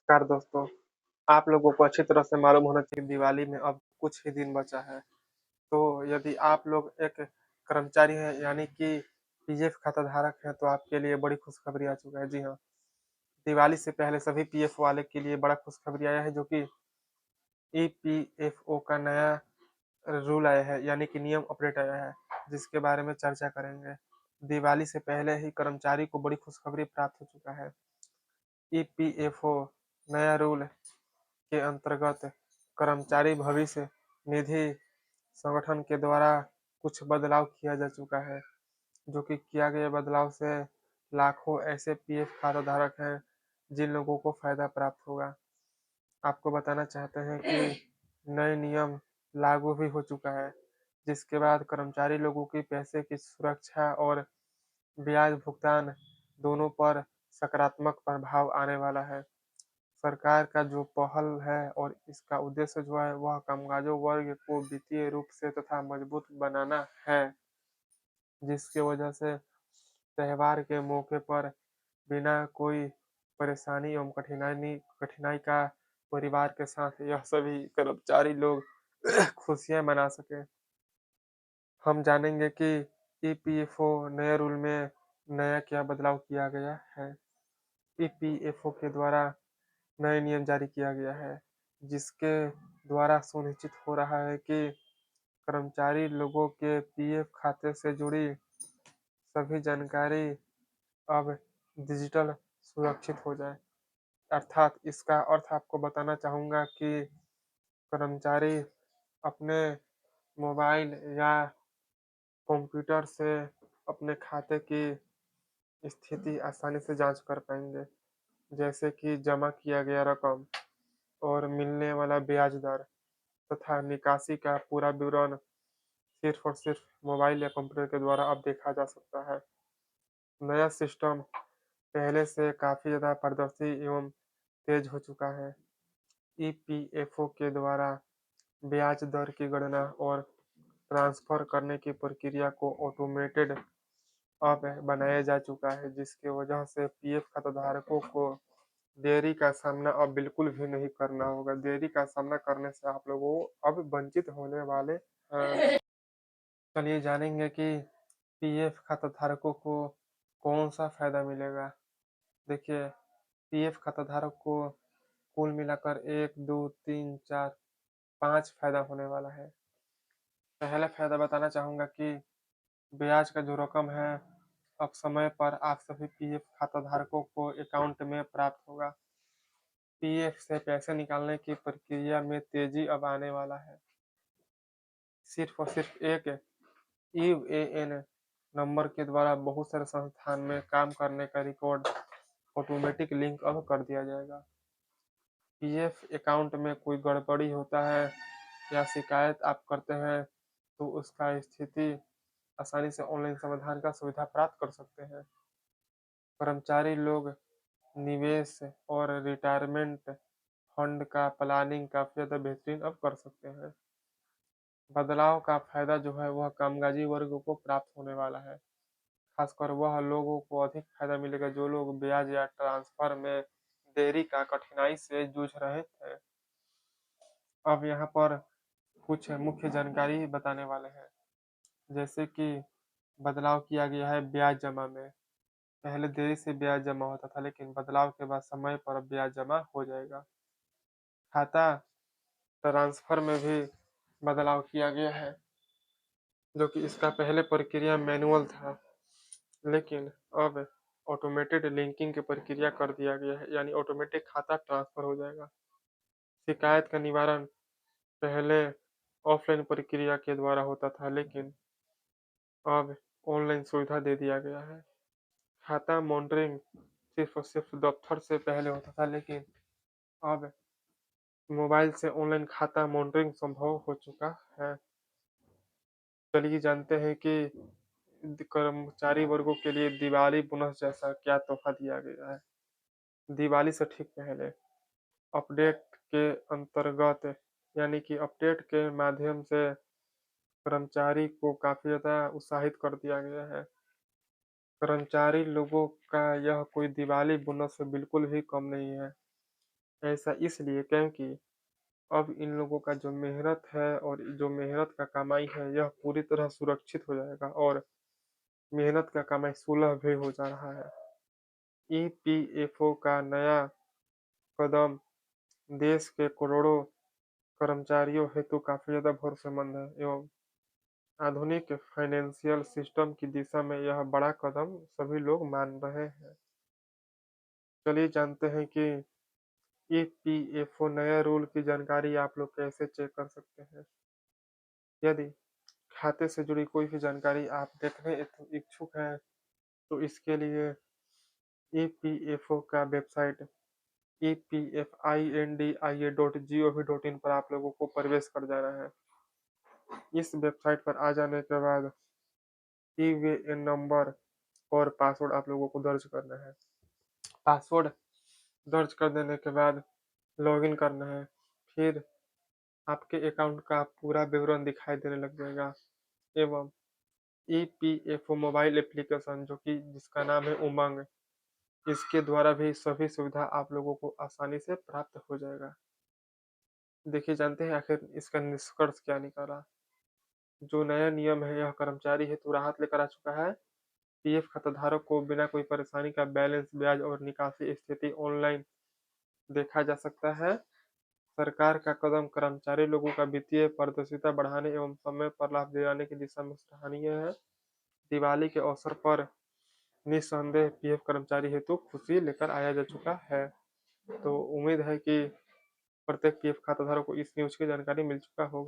नमस्कार दोस्तों। आप लोगों को अच्छी तरह से मालूम होना चाहिए दिवाली में अब कुछ ही दिन बचा है। तो यदि आप लोग एक कर्मचारी हैं यानी कि पीएफ खाता धारक हैं तो आपके लिए बड़ी खुशखबरी आ चुका है। जी हाँ, दिवाली से पहले सभी पीएफ वाले के लिए बड़ा खुशखबरी आया है जो कि ईपीएफओ का नया रूल आया है यानी कि नियम अपडेट आया है जिसके बारे में चर्चा करेंगे। दिवाली से पहले ही कर्मचारी को बड़ी खुशखबरी प्राप्त हो चुका है। ईपीएफओ नया रूल के अंतर्गत कर्मचारी भविष्य निधि संगठन के द्वारा कुछ बदलाव किया जा चुका है जो कि किया गया बदलाव से लाखों ऐसे पीएफ खाता धारक हैं जिन लोगों को फायदा प्राप्त होगा। आपको बताना चाहते हैं कि नए नियम लागू भी हो चुका है जिसके बाद कर्मचारी लोगों की पैसे की सुरक्षा और ब्याज भुगतान दोनों पर सकारात्मक प्रभाव आने वाला है। सरकार का जो पहल है और इसका उद्देश्य जो है वह कामगारों वर्ग को वित्तीय रूप से तथा मजबूत बनाना है जिसकी वजह से त्योहार के मौके पर बिना कोई परेशानी एवं कठिनाई का परिवार के साथ यह सभी कर्मचारी लोग खुशियां मना सके। हम जानेंगे कि ईपीएफओ नए रूल में नया क्या बदलाव किया गया है। ईपीएफओ के द्वारा नए नियम जारी किया गया है जिसके द्वारा सुनिश्चित हो रहा है कि कर्मचारी लोगों के पीएफ खाते से जुड़ी सभी जानकारी अब डिजिटल सुरक्षित हो जाए। अर्थात इसका अर्थ आपको बताना चाहूँगा कि कर्मचारी अपने मोबाइल या कंप्यूटर से अपने खाते की स्थिति आसानी से जांच कर पाएंगे, जैसे कि जमा किया गया रकम और मिलने वाला ब्याज दर तथा निकासी का पूरा विवरण सिर्फ और सिर्फ मोबाइल या कंप्यूटर के द्वारा अब देखा जा सकता है। नया सिस्टम पहले से काफ़ी ज़्यादा पारदर्शी एवं तेज हो चुका है। ईपीएफओ के द्वारा ब्याज दर की गणना और ट्रांसफर करने की प्रक्रिया को ऑटोमेटेड अब बनाया जा चुका है जिसकी वजह से पीएफ खाताधारकों को देरी का सामना अब बिल्कुल भी नहीं करना होगा। देरी का सामना करने से आप लोगों को अब वंचित होने वाले हैं। चलिए जानेंगे कि पीएफ खाताधारकों को कौन सा फायदा मिलेगा। देखिए, पीएफ खाताधारक को कुल मिलाकर 1, 2, 3, 4, 5 फायदा होने वाला है। पहला फायदा बताना चाहूंगा कि ब्याज का जो रकम है अब समय पर आप सभी पीएफ खाताधारकों को अकाउंट में प्राप्त होगा। पीएफ से पैसे निकालने की प्रक्रिया में तेजी अब आने वाला है। सिर्फ और सिर्फ एक यूएएन नंबर के द्वारा बहुत सारे संस्थान में काम करने का रिकॉर्ड ऑटोमेटिक लिंक अब कर दिया जाएगा। पीएफ अकाउंट में कोई गड़बड़ी होता है या शिकायत आप करते हैं तो उसका स्थिति आसानी से ऑनलाइन समाधान का सुविधा प्राप्त कर सकते हैं। कर्मचारी लोग निवेश और रिटायरमेंट फंड का प्लानिंग काफी ज्यादा बेहतरीन अब कर सकते हैं। बदलाव का फायदा जो है वह कामगाजी वर्ग को प्राप्त होने वाला है। खासकर वह लोगों को अधिक फायदा मिलेगा जो लोग ब्याज या ट्रांसफर में देरी का कठिनाई से जूझ रहे थे। अब यहाँ पर कुछ मुख्य जानकारी बताने वाले हैं, जैसे कि बदलाव किया गया है ब्याज जमा में। पहले देरी से ब्याज जमा होता था लेकिन बदलाव के बाद समय पर अब ब्याज जमा हो जाएगा। खाता ट्रांसफर में भी बदलाव किया गया है जो कि इसका पहले प्रक्रिया मैनुअल था लेकिन अब ऑटोमेटेड लिंकिंग की प्रक्रिया कर दिया गया है यानी ऑटोमेटिक खाता ट्रांसफर हो जाएगा। शिकायत का निवारण पहले ऑफलाइन प्रक्रिया के द्वारा होता था लेकिन अब ऑनलाइन सुविधा दे दिया गया है। खाता मॉनिटरिंग सिर्फ और सिर्फ दफ्तर से पहले होता था लेकिन अब मोबाइल से ऑनलाइन खाता मॉनिटरिंग संभव हो चुका है। चलिए जानते हैं कि कर्मचारी वर्गों के लिए दिवाली बोनस जैसा क्या तोहफा दिया गया है। दिवाली से ठीक पहले अपडेट के अंतर्गत यानी कि अपडेट के माध्यम से कर्मचारी को काफी ज्यादा उत्साहित कर दिया गया है। कर्मचारी लोगों का यह कोई दिवाली बोनस से बिल्कुल भी कम नहीं है। ऐसा इसलिए क्योंकि अब इन लोगों का जो मेहनत है और जो मेहनत का कमाई है यह पूरी तरह सुरक्षित हो जाएगा और मेहनत का कमाई सुलभ भी हो जा रहा है। ईपीएफओ का नया कदम देश के करोड़ों कर्मचारियों हेतु काफी ज्यादा भरोसेमंद है एवं आधुनिक फाइनेंशियल सिस्टम की दिशा में यह बड़ा कदम सभी लोग मान रहे हैं। चलिए जानते हैं कि ईपीएफओ नया रूल की जानकारी आप लोग कैसे चेक कर सकते हैं। यदि खाते से जुड़ी कोई भी जानकारी आप देखने इच्छुक हैं तो इसके लिए ईपीएफओ का वेबसाइट epfindia.gov.in पर आप लोगों को प्रवेश कर जाना है। इस वेबसाइट पर आ जाने के बाद ईवीएन नंबर और पासवर्ड आप लोगों को दर्ज करना है। पासवर्ड दर्ज कर देने के बाद लॉगिन करना है। फिर आपके अकाउंट का पूरा विवरण दिखाई देने लग जाएगा एवं ईपीएफओ मोबाइल एप्लीकेशन जो कि जिसका नाम है उमंग, इसके द्वारा भी सभी सुविधा आप लोगों को आसानी से प्राप्त हो जाएगा। देखिए जानते हैं आखिर इसका निष्कर्ष क्या निकला। जो नया नियम है यह कर्मचारी हेतु राहत लेकर आ चुका है। पीएफ खाताधारक को बिना कोई परेशानी का बैलेंस, ब्याज और निकासी स्थिति ऑनलाइन देखा जा सकता है। सरकार का कदम कर्मचारी लोगों का वित्तीय पारदर्शिता बढ़ाने एवं समय पर लाभ दिलाने की दिशा में सराहनीय है। दिवाली के अवसर पर निस्संदेह पीएफ कर्मचारी हेतु खुशी लेकर आया जा चुका है। तो उम्मीद है कि प्रत्येक पीएफ खाताधारक को इस न्यूज की जानकारी मिल चुका होगा।